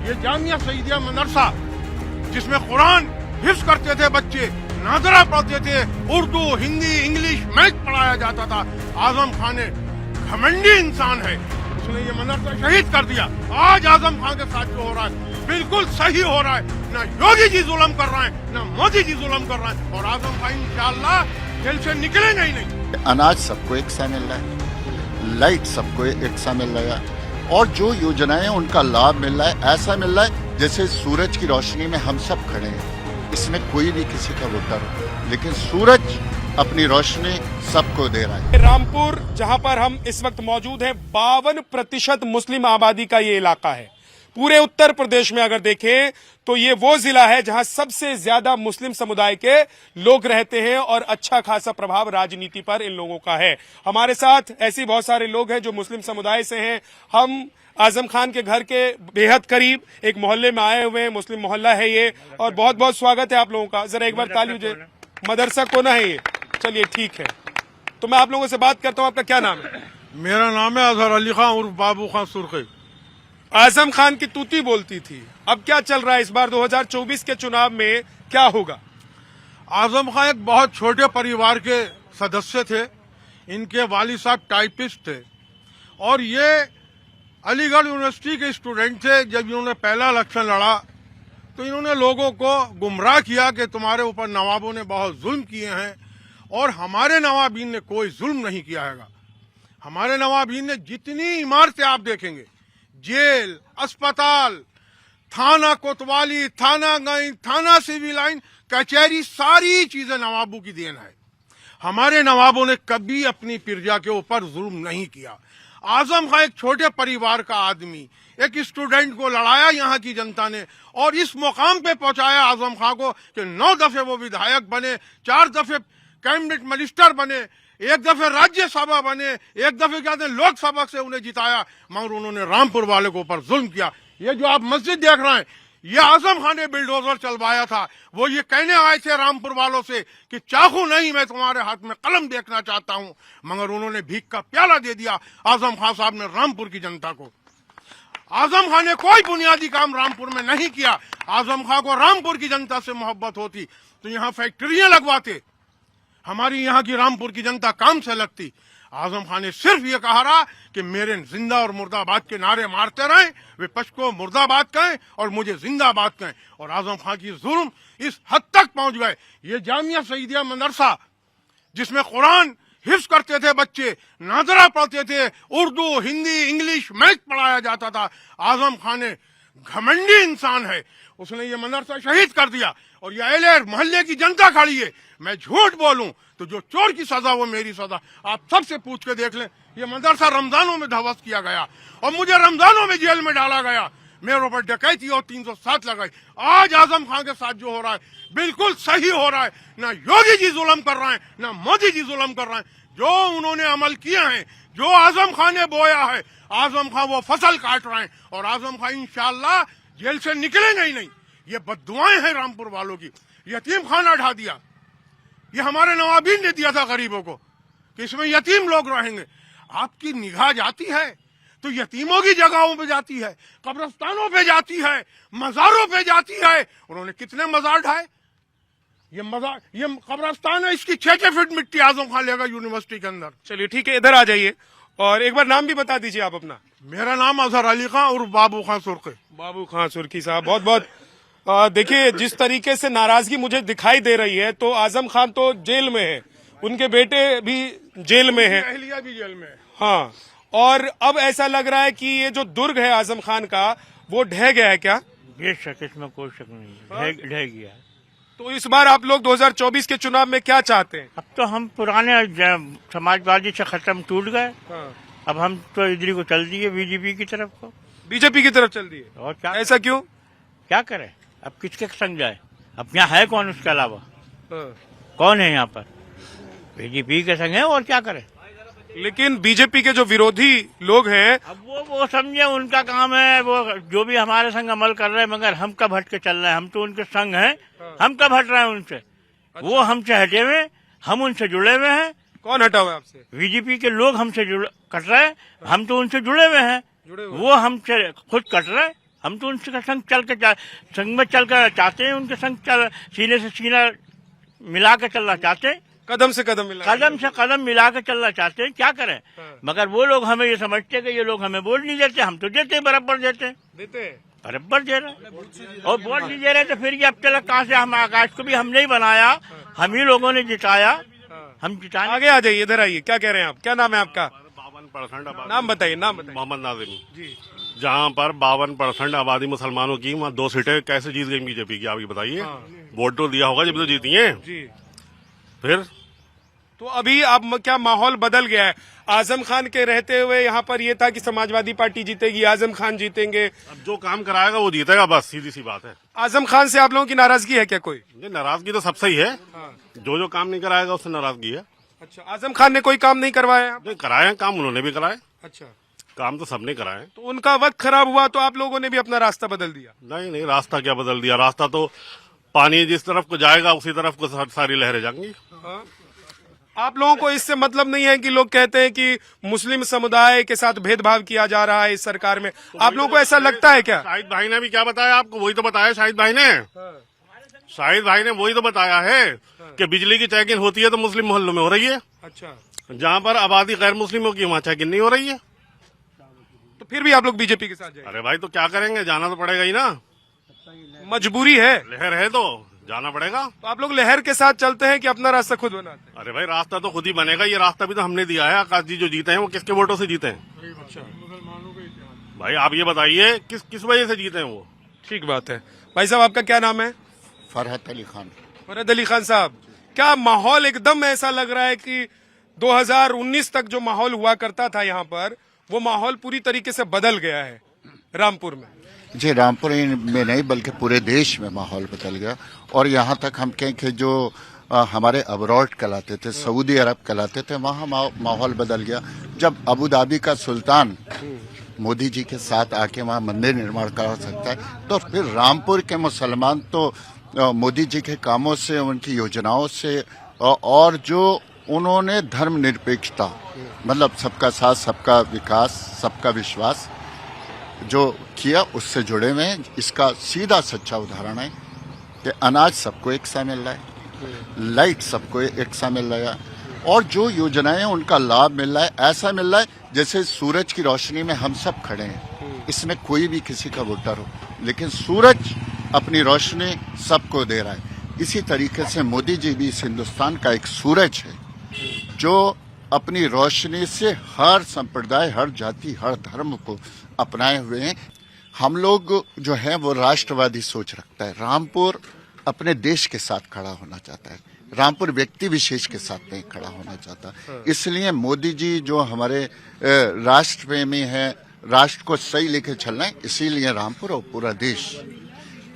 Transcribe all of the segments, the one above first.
ये जामिया सईदिया मदरसा जिसमें कुरान हिफ्ज करते थे बच्चे, नाजरा पढ़ते थे, उर्दू हिंदी इंग्लिश मैथ पढ़ाया जाता था। आजम खान ने घमंडी इंसान है, उसने ये मदरसा शहीद कर दिया। आज आजम खान के साथ जो हो रहा है बिल्कुल सही हो रहा है। ना योगी जी जुल्म कर रहे हैं, ना मोदी जी जुल्म कर रहे हैं, और आजम खान इंशाअल्लाह जेल से निकलेंगे ही नहीं। अनाज सबको एक सा मिल रहा है, लाइट सबको एक सा मिल रहा है, और जो योजनाएं उनका लाभ मिल रहा है ऐसा मिल रहा है जैसे सूरज की रोशनी में हम सब खड़े हैं। इसमें कोई भी किसी का वोटर हो, लेकिन सूरज अपनी रोशनी सबको दे रहा है। रामपुर जहां पर हम इस वक्त मौजूद हैं, 52% मुस्लिम आबादी का ये इलाका है। पूरे उत्तर प्रदेश में अगर देखें तो ये वो जिला है जहां सबसे ज्यादा मुस्लिम समुदाय के लोग रहते हैं और अच्छा खासा प्रभाव राजनीति पर इन लोगों का है। हमारे साथ ऐसे बहुत सारे लोग हैं जो मुस्लिम समुदाय से हैं। हम आजम खान के घर के बेहद करीब एक मोहल्ले में आए हुए हैं, मुस्लिम मोहल्ला है ये, और बहुत बहुत स्वागत है आप लोगों का। जरा एक बार ताली हो जाए। मदरसा कोना है ये, चलिए ठीक है। तो मैं आप लोगों से बात करता हूँ, आपका क्या नाम है? मेरा नाम है अजहर अली खान उर्फ बाबू खान सुर्खी। आजम खान की तूती बोलती थी, अब क्या चल रहा है इस बार 2024 के चुनाव में, क्या होगा? आजम खान एक बहुत छोटे परिवार के सदस्य थे। इनके वालिद साहब टाइपिस्ट थे और ये अलीगढ़ यूनिवर्सिटी के स्टूडेंट थे। जब इन्होंने पहला इलेक्शन लड़ा तो इन्होंने लोगों को गुमराह किया कि तुम्हारे ऊपर नवाबों ने बहुत जुल्म किए हैं, और हमारे नवाबीन ने कोई जुल्म नहीं किया है। हमारे नवाबीन ने जितनी इमारतें आप देखेंगे, जेल, अस्पताल, थाना कोतवाली, थाना गई, थाना सिविल लाइन, कचहरी, सारी चीजें नवाबों की देन है। हमारे नवाबों ने कभी अपनी प्रजा के ऊपर जुल्म नहीं किया। आजम खान एक छोटे परिवार का आदमी, एक स्टूडेंट को लड़ाया यहाँ की जनता ने, और इस मुकाम पे पहुंचाया आजम खान को कि 9 दफे वो विधायक बने, 4 दफे कैबिनेट मिनिस्टर बने, 1 दफे राज्यसभा बने, 1 दफे क्या थे लोकसभा से उन्हें जिताया, मगर उन्होंने रामपुर वाले के ऊपर जुल्म किया। ये जो आप मस्जिद देख रहे हैं, ये आजम खान ने बिल्डोजर चलवाया था। वो ये कहने आए थे रामपुर वालों से कि चाकू नहीं, मैं तुम्हारे हाथ में कलम देखना चाहता हूं, मगर उन्होंने भीख का प्याला दे दिया आजम खान साहब ने रामपुर की जनता को। आजम खान ने कोई बुनियादी काम रामपुर में नहीं किया। आजम खान को रामपुर की जनता से मोहब्बत होती तो यहाँ फैक्ट्रियां लगवाते, हमारी यहाँ की रामपुर की जनता काम से लगती। आजम खान ने सिर्फ ये कहा रहा कि मेरे जिंदा और मुर्दाबाद के नारे मारते रहें, विपक्ष को मुर्दाबाद कहें और मुझे जिंदाबाद कहें, और आजम खान की जुल्म इस हद तक पहुंच गए। ये जामिया सईदिया मदरसा जिसमें कुरान हिफ्ज करते थे बच्चे, नाजरा पढ़ते थे, उर्दू हिंदी इंग्लिश मैथ पढ़ाया जाता था। आजम खान ने घमंडी इंसान है, उसने ये मदरसा शहीद कर दिया, और ये अहले मोहल्ले की जनता खड़ी है। मैं झूठ बोलूं तो जो चोर की सजा वो मेरी सजा। आप सबसे पूछ के देख लें, ये मदरसा रमजानों में ध्वस्त किया गया और मुझे रमजानों में जेल में डाला गया, मेरे ऊपर डकैती और 307 लगाई। आज आजम खान के साथ जो हो रहा है बिल्कुल सही हो रहा है। ना योगी जी जुल्म कर रहे हैं, ना मोदी जी जुल्म कर रहे हैं। जो उन्होंने अमल किए हैं, जो आजम खान ने बोया है, आजम खान वो फसल काट रहे हैं, और आजम खान इंशाअल्लाह जेल से निकलेंगे ही नहीं। ये बद्दुआएं हैं रामपुर वालों की। यतीम खाना ढा दिया, ये हमारे नवाबीन ने दिया था गरीबों को कि इसमें यतीम लोग रहेंगे। आपकी निगाह जाती है तो यतीमों की जगहों पे जाती है, कब्रिस्तानों पे जाती है, मजारों पे जाती है। उन्होंने कितने मजार ढाए? ये कब्रिस्तान है, इसकी 6-6 फीट मिट्टी आजम खान लेगा यूनिवर्सिटी के अंदर। चलिए ठीक है, इधर आ जाइए और एक बार नाम भी बता दीजिए आप अपना। मेरा नाम अजहर अली खान उर्फ बाबू खान सुर्खी। बाबू खान सुर्खी साहब, बहुत बहुत देखिए जिस तरीके से नाराजगी मुझे दिखाई दे रही है, तो आजम खान तो जेल में है, उनके बेटे भी जेल में है, अहलिया भी जेल में है। हाँ, और अब ऐसा लग रहा है कि ये जो दुर्ग है आजम खान का वो ढह गया है क्या? बेशक, इसमें कोई शक नहीं, ढह गया। तो इस बार आप लोग 2024 के चुनाव में क्या चाहते हैं? अब तो हम पुराने समाजवादी से खत्म टूट गए, अब हम तो इधर को चल दिए बीजेपी की तरफ को। बीजेपी की तरफ चल दिए? और क्या, ऐसा क्यों? क्या करें, अब किसके संग जाए? अब यहाँ है कौन उसके अलावा? कौन है यहाँ पर? बीजेपी के संग है, और क्या करें? लेकिन बीजेपी के जो विरोधी लोग हैं, अब वो समझे उनका काम है, वो जो भी हमारे संग अमल कर रहे हैं, मगर हम कब हट के चल रहे हैं? हम तो उनके संग हैं, हम कब हट रहे हैं उनसे? अच्छा। वो हमसे हटे हुए, हम उनसे जुड़े हुए हैं। कौन हटा हुआ है आपसे? बीजेपी के लोग हमसे कट रहे हैं, हम तो उनसे जुड़े हुए हैं। वो हमसे खुद कट रहे हैं, हम तो उनके संग संग में चलकर चाहते हैं, उनके संग सीने से सीना मिला के चलना चाहते हैं, कदम से कदम मिला, कदम से कदम मिला के चलना चाहते हैं। क्या करें, मगर वो लोग हमें ये समझते कि ये लोग हमें वोट नहीं देते, हम तो देते, बराबर देते, बराबर दे रहे, और वोट नहीं दे रहे तो फिर ये अब तक कहाँ से हम आकाश को भी हमने ही बनाया, हम ही लोगों ने जिताया, हम जिताए। आगे आ जाइए, इधर आइए, क्या कह रहे हैं आप, क्या नाम है आपका? 52% आबादी, नाम बताइए, नाम बताइए। मोहम्मद नाजिम जी, जहाँ पर 52% आबादी मुसलमानों की, वहाँ 2 सीटें कैसे जीत गई बीजेपी की, आप ये बताइए। वोट तो दिया होगा जब तो जीती है। जी, फिर तो अभी अब क्या माहौल बदल गया है? आजम खान के रहते हुए यहाँ पर ये था कि समाजवादी पार्टी जीतेगी, आजम खान जीतेंगे, अब जो काम कराएगा वो जीतेगा, बस सीधी सी बात है। आजम खान से आप लोगों की नाराजगी है क्या कोई? ये नाराजगी तो सबसे ही है, जो काम नहीं कराएगा उससे नाराजगी है। अच्छा, आजम खान ने कोई काम नहीं करवाया? नहीं कराए हैं काम, उन्होंने भी कराए, अच्छा, काम तो सबने कराए। तो उनका वक्त खराब हुआ तो आप लोगों ने भी अपना रास्ता बदल दिया? नहीं नहीं, रास्ता क्या बदल दिया, रास्ता तो पानी जिस तरफ को जाएगा उसी तरफ को सारी लहरें जाएंगी। आप लोगों को इससे मतलब नहीं है कि लोग कहते हैं कि मुस्लिम समुदाय के साथ भेदभाव किया जा रहा है इस सरकार में, आप लोगों को ऐसा लगता है क्या? शाहिद भाई ने भी क्या बताया आपको, वही तो बताया शाहिद भाई ने, शाहिद भाई ने वही तो बताया है कि बिजली की चेकिंग होती है तो मुस्लिम मोहल्लों में हो रही है, अच्छा, जहाँ पर आबादी गैर मुस्लिमों की वहाँ चेकिंग नहीं हो रही है। तो फिर भी आप लोग बीजेपी के साथ जाएंगे? अरे भाई तो क्या करेंगे, जाना तो पड़ेगा ही ना, मजबूरी है, लहर है तो जाना पड़ेगा। तो आप लोग लहर के साथ चलते हैं कि अपना रास्ता खुद बनाते हैं? अरे भाई रास्ता तो खुद ही बनेगा, ये रास्ता भी तो हमने दिया है। आकाश जी जो जीते हैं वो किसके वोटों से जीते हैं? अच्छा, भाई आप ये बताइए किस वजह से जीते हैं वो? ठीक बात है। भाई साहब आपका क्या नाम है? फरहत अली खान। फरहत अली खान साहब, क्या माहौल एकदम ऐसा लग रहा है कि 2019 तक जो माहौल हुआ करता था यहाँ पर, वो माहौल पूरी तरीके से बदल गया है रामपुर में? जी, रामपुर में नहीं बल्कि पूरे देश में माहौल बदल गया। और यहाँ तक हम कहें कि जो हमारे अब्रॉड कहलाते थे, सऊदी अरब कहलाते थे, वहाँ माहौल बदल गया। जब अबू धाबी का सुल्तान मोदी जी के साथ आके वहाँ मंदिर निर्माण करा सकता है, तो फिर रामपुर के मुसलमान तो मोदी जी के कामों से, उनकी योजनाओं से, और जो उन्होंने धर्मनिरपेक्षता, मतलब सबका साथ, सबका विकास, सबका विश्वास जो किया, उससे जुड़े हुए हैं। इसका सीधा सच्चा उदाहरण है कि अनाज सबको एक सा मिल रहा है, लाइट सबको एक सा मिल रहा है, और जो योजनाएं उनका लाभ मिल रहा है, ऐसा मिल रहा है जैसे सूरज की रोशनी में हम सब खड़े हैं। इसमें कोई भी किसी का वोटर हो, लेकिन सूरज अपनी रोशनी सबको दे रहा है। इसी तरीके से मोदी जी भी इस हिंदुस्तान का एक सूरज है जो अपनी रोशनी से हर संप्रदाय, हर जाति, हर धर्म को अपनाए हुए हैं। हम लोग जो है वो राष्ट्रवादी सोच रखता है। रामपुर अपने देश के साथ खड़ा होना चाहता है, रामपुर व्यक्ति विशेष के साथ नहीं खड़ा होना चाहता। इसलिए मोदी जी जो हमारे राष्ट्र प्रेमी हैं, राष्ट्र को सही लेके चलना है, इसीलिए रामपुर और पूरा देश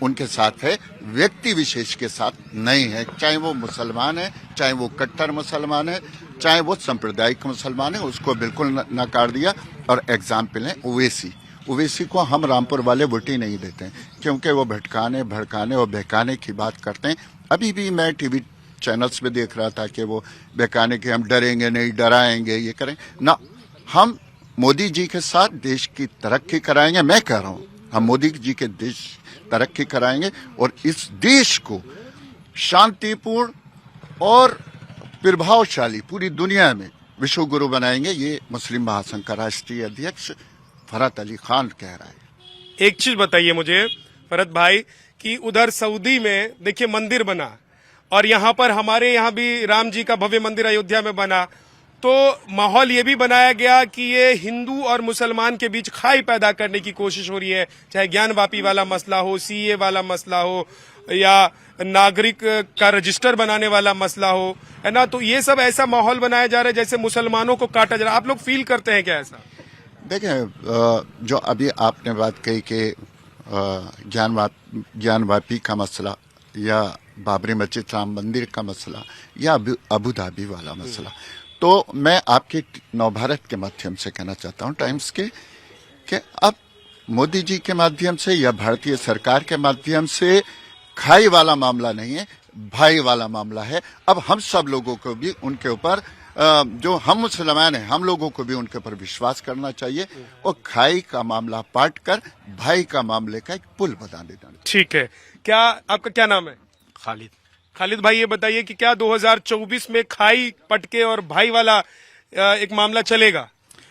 उनके साथ है, व्यक्ति विशेष के साथ नहीं है। चाहे वो मुसलमान है, चाहे वो कट्टर मुसलमान है, चाहे वो सांप्रदायिक मुसलमान है, उसको बिल्कुल नकार दिया। और एग्जाम्पल है ओवैसी को हम रामपुर वाले वोट ही नहीं देते हैं, क्योंकि वो भटकाने, भड़काने और बहकाने की बात करते हैं। अभी भी मैं टीवी चैनल्स पे देख रहा था कि वो बहकाने के, हम डरेंगे नहीं, डराएंगे, ये करें ना। हम मोदी जी के साथ देश की तरक्की कराएंगे। मैं कह रहा हूँ हम मोदी जी के देश तरक्की कराएंगे और इस देश को शांतिपूर्ण और प्रभावशाली पूरी दुनिया में विश्व गुरु बनाएंगे। ये मुस्लिम महासंघ का राष्ट्रीय अध्यक्ष फरहत अली खान कह रहा है। एक चीज बताइए मुझे फरहत भाई कि उधर सऊदी में देखिए मंदिर बना, और यहाँ पर हमारे यहाँ भी राम जी का भव्य मंदिर अयोध्या में बना, तो माहौल ये भी बनाया गया कि ये हिंदू और मुसलमान के बीच खाई पैदा करने की कोशिश हो रही है, चाहे ज्ञानवापी वाला मसला हो, सीए वाला मसला हो, या नागरिक का रजिस्टर बनाने वाला मसला हो, है ना। तो ये सब ऐसा माहौल बनाया जा रहा है जैसे मुसलमानों को काटा जा रहा है। आप लोग फील करते हैं क्या ऐसा? देखें, जो अभी आपने बात कही कि ज्ञानवापी का मसला, या बाबरी मस्जिद राम मंदिर का मसला, या अबू धाबी वाला मसला, तो मैं आपके नवभारत के माध्यम से कहना चाहता हूं, टाइम्स के, कि अब मोदी जी के माध्यम से या भारतीय सरकार के माध्यम से खाई वाला मामला नहीं है, भाई वाला मामला है। अब हम सब लोगों को भी उनके ऊपर जो हम मुसलमान हैं, हम लोगों को भी उनके ऊपर विश्वास करना चाहिए और खाई का मामला पाट कर भाई का मामले का एक पुल बना देना। ठीक है, क्या आपका क्या नाम है? खालिद। खालिद भाई, ये बताइए कि क्या 2024 में खाई पटके और भाई वाला एक मामला चलेगा?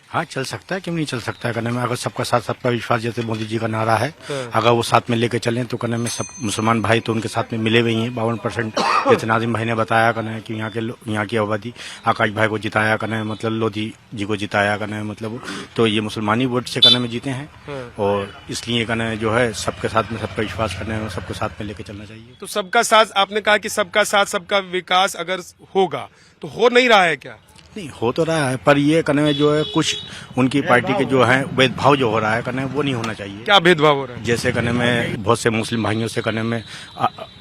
हाँ, चल सकता है, क्यों नहीं चल सकता है। कहने में अगर सबका साथ सबका विश्वास, जैसे मोदी जी का नारा है, अगर वो साथ में लेके चलें तो कहने में सब मुसलमान भाई तो उनके साथ में मिले हुए ही हैं। 52% जैसे नाजिम भाई ने बताया कहने कि यहाँ की आबादी आकाश भाई को जिताया, कहने मतलब लोधी जी को जिताया, कहने मतलब तो ये मुसलमानी वोट से कहने में जीते हैं। और इसलिए कहने जो है सबके साथ में सबका विश्वास करने में सबको साथ में लेके चलना चाहिए। तो सबका साथ, आपने कहा कि सबका साथ सबका विकास अगर होगा तो हो नहीं रहा है क्या? नहीं, हो तो रहा है, पर ये कहने में जो है कुछ उनकी पार्टी के जो है भेदभाव जो हो रहा है कहने वो नहीं होना चाहिए। क्या भेदभाव हो रहा है? जैसे कहने में बहुत से मुस्लिम भाइयों से कहने में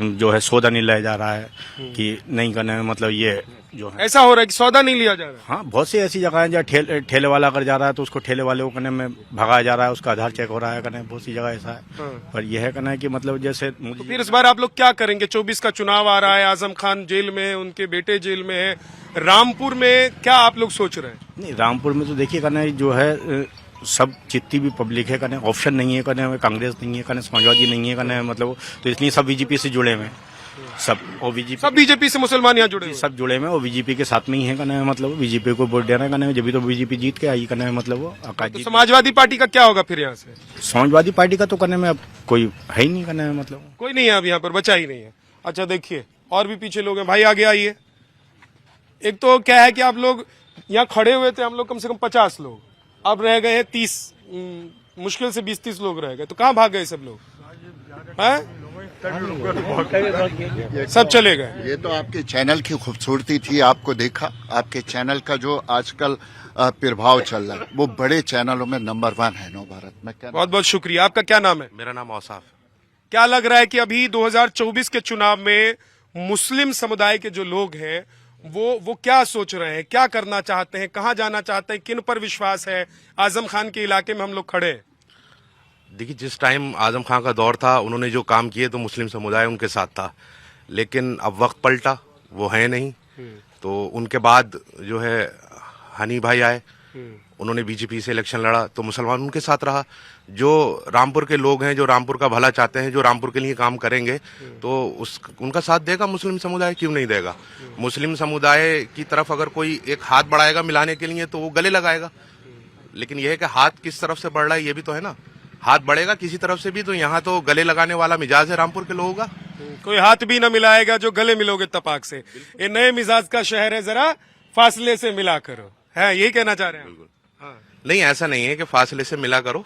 जो है सौदा नहीं लाया जा रहा है कि नहीं, कहने में मतलब ये जो है ऐसा हो रहा है कि सौदा नहीं लिया जा रहा है। हाँ, बहुत सी ऐसी जगह है जहाँ ठेले वाला अगर जा रहा है तो उसको ठेले वाले को कहने में भगाया जा रहा है, उसका आधार चेक हो रहा है, कहने बहुत सी जगह ऐसा है। पर यह है कहना है कि मतलब जैसे तो फिर इस बार आप लोग क्या करेंगे? 24 का चुनाव आ रहा है, आजम खान जेल में है, उनके बेटे जेल में है, रामपुर में क्या आप लोग सोच रहे हैं? नहीं, रामपुर में तो देखिए कहना जो है सब जितनी भी पब्लिक है कहने ऑप्शन नहीं है, कहने कांग्रेस नहीं है, कहने समाजवादी नहीं है, कहने मतलब तो इसलिए सब बीजेपी से जुड़े हुए हैं सब, और बीजेपी से मुसलमान यहाँ जुड़े हुए हैं। सब जुड़े में और बीजेपी के साथ में ही है, कहने मतलब बीजेपी को वोट देना है, कहने जब भी तो बीजेपी जीत के आई, कहने मतलब वो आकाश जी। समाजवादी पार्टी का क्या होगा फिर यहाँ से? समाजवादी पार्टी का तो कहने में अब कोई है ही नहीं, कहने मतलब कोई नहीं है अब यहाँ पर, बचा ही नहीं है। अच्छा देखिए, और भी पीछे लोग हैं। भाई आगे आइए। एक तो क्या है कि आप लोग यहाँ खड़े हुए थे, हम लोग कम से कम 50 लोग, अब रह गए हैं 30, मुश्किल से 20-30 लोग रह गए। तो कहाँ भाग गए सब लोग? हैं? सब चले गए। ये तो आपके चैनल की खूबसूरती थी, आपको देखा, आपके चैनल का जो आजकल प्रभाव चल रहा है वो बड़े चैनलों में नंबर 1 है नव भारत में। बहुत बहुत शुक्रिया। आपका क्या नाम है? मेरा नाम औसाफ। क्या लग रहा है कि अभी 2024 के चुनाव में मुस्लिम समुदाय के जो लोग हैं वो क्या सोच रहे हैं, क्या करना चाहते हैं, कहाँ जाना चाहते हैं, किन पर विश्वास है? आजम खान के इलाके में हम लोग खड़े हैं। देखिए, जिस टाइम आजम खान का दौर था उन्होंने जो काम किए तो मुस्लिम समुदाय उनके साथ था, लेकिन अब वक्त पलटा, वो है नहीं। तो उनके बाद जो है हनी भाई आए, उन्होंने बीजेपी से इलेक्शन लड़ा तो मुसलमान उनके साथ रहा। जो रामपुर के लोग हैं, जो रामपुर का भला चाहते हैं, जो रामपुर के लिए काम करेंगे तो उनका साथ देगा मुस्लिम समुदाय, क्यों नहीं देगा। मुस्लिम समुदाय की तरफ अगर कोई एक हाथ बढ़ाएगा मिलाने के लिए तो वो गले लगाएगा, लेकिन यह है कि हाथ किस तरफ से बढ़ रहा है ये भी तो है ना। हाथ बढ़ेगा किसी तरफ से भी तो यहाँ तो गले लगाने वाला मिजाज है रामपुर के लोगों का। कोई हाथ भी न मिलाएगा जो गले मिलोगे तपाक से। ये नए मिजाज का शहर है, जरा फासले से मिला करो, है यही कहना चाह रहे हैं? नहीं, ऐसा नहीं है कि फासले से मिला करो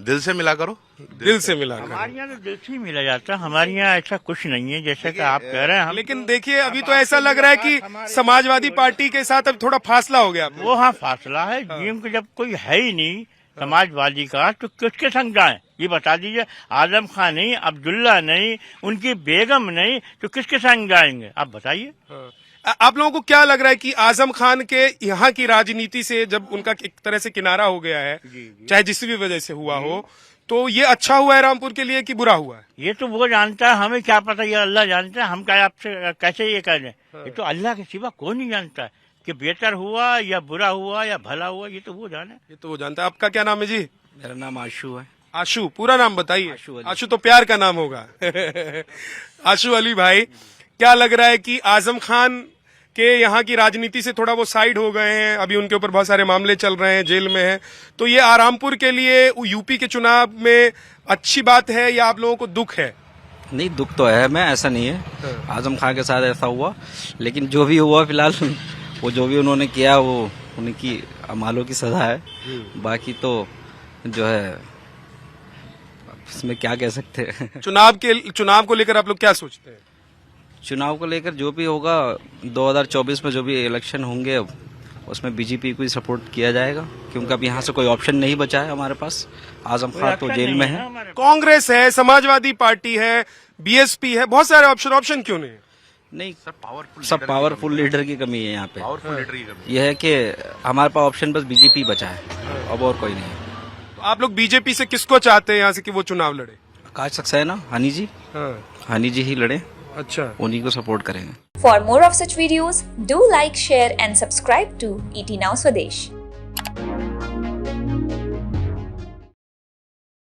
दिल से मिला करो, दिल से मिला करो। हमारे यहाँ तो दिल से ही मिला जाता है, हमारे यहाँ ऐसा कुछ नहीं है जैसे कि आप कह रहे हैं। लेकिन देखिए, अभी तो ऐसा लग रहा है कि समाजवादी पार्टी के साथ अब थोड़ा फासला हो गया। वो हाँ फासला है, जिनको जब कोई है ही नहीं समाजवादी का तो किसके संग जाए ये बता दीजिए। आजम खान नहीं, अब्दुल्ला नहीं, उनकी बेगम नहीं, तो किसके संग जाएंगे आप बताइए। आप लोगों को क्या लग रहा है कि आजम खान के यहाँ की राजनीति से जब उनका एक तरह से किनारा हो गया है, चाहे जिस भी वजह से हुआ हो, तो ये अच्छा हुआ है रामपुर के लिए कि बुरा हुआ है? ये तो वो जानता है, हमें क्या पता, ये अल्लाह जानता है। हम क्या आपसे कैसे ये कह दें? ये तो अल्लाह के सिवा कोई नहीं जानता है कि बेहतर हुआ या बुरा हुआ या भला हुआ, ये तो वो जाने। ये तो वो जानता है। आपका क्या नाम है जी? मेरा नाम आशु है। आशु, पूरा नाम बताइए। आशु तो प्यार का नाम होगा। आशु अली भाई, क्या लग रहा है कि आजम खान के यहाँ की राजनीति से थोड़ा वो साइड हो गए हैं, अभी उनके ऊपर बहुत सारे मामले चल रहे हैं, जेल में हैं, तो ये आरामपुर के लिए यूपी के चुनाव में अच्छी बात है या आप लोगों को दुख है? नहीं, दुख तो है, मैं ऐसा नहीं है, आजम खान के साथ ऐसा हुआ, लेकिन जो भी हुआ फिलहाल वो जो भी उन्होंने किया वो उनकी अमालों की सजा है। बाकी तो जो है इसमें क्या कह सकते हैं। चुनाव को लेकर आप लोग क्या सोचते हैं? चुनाव को लेकर जो भी होगा 2024 में जो भी इलेक्शन होंगे उसमें बीजेपी को ही सपोर्ट किया जाएगा, क्योंकि अब यहाँ से कोई ऑप्शन नहीं बचा है हमारे पास। आजम खान तो जेल में है, कांग्रेस है, समाजवादी पार्टी है, बीएसपी है, बहुत सारे ऑप्शन क्यों नहीं? नहीं, सब पावरफुल लीडर की कमी है यहाँ पे। पावरफुल लीडर की कमी यह है कि हमारे पास ऑप्शन बस बीजेपी बचा है, अब और कोई नहीं। तो आप लोग बीजेपी से किसको चाहते हैं यहाँ से कि वो चुनाव लड़े? आकाश सक्सेना, हनी जी, हनी जी ही लड़े। अच्छा, उन्हीं को सपोर्ट करेंगे। For more of such videos, do like, share and subscribe to ET Now Swadesh.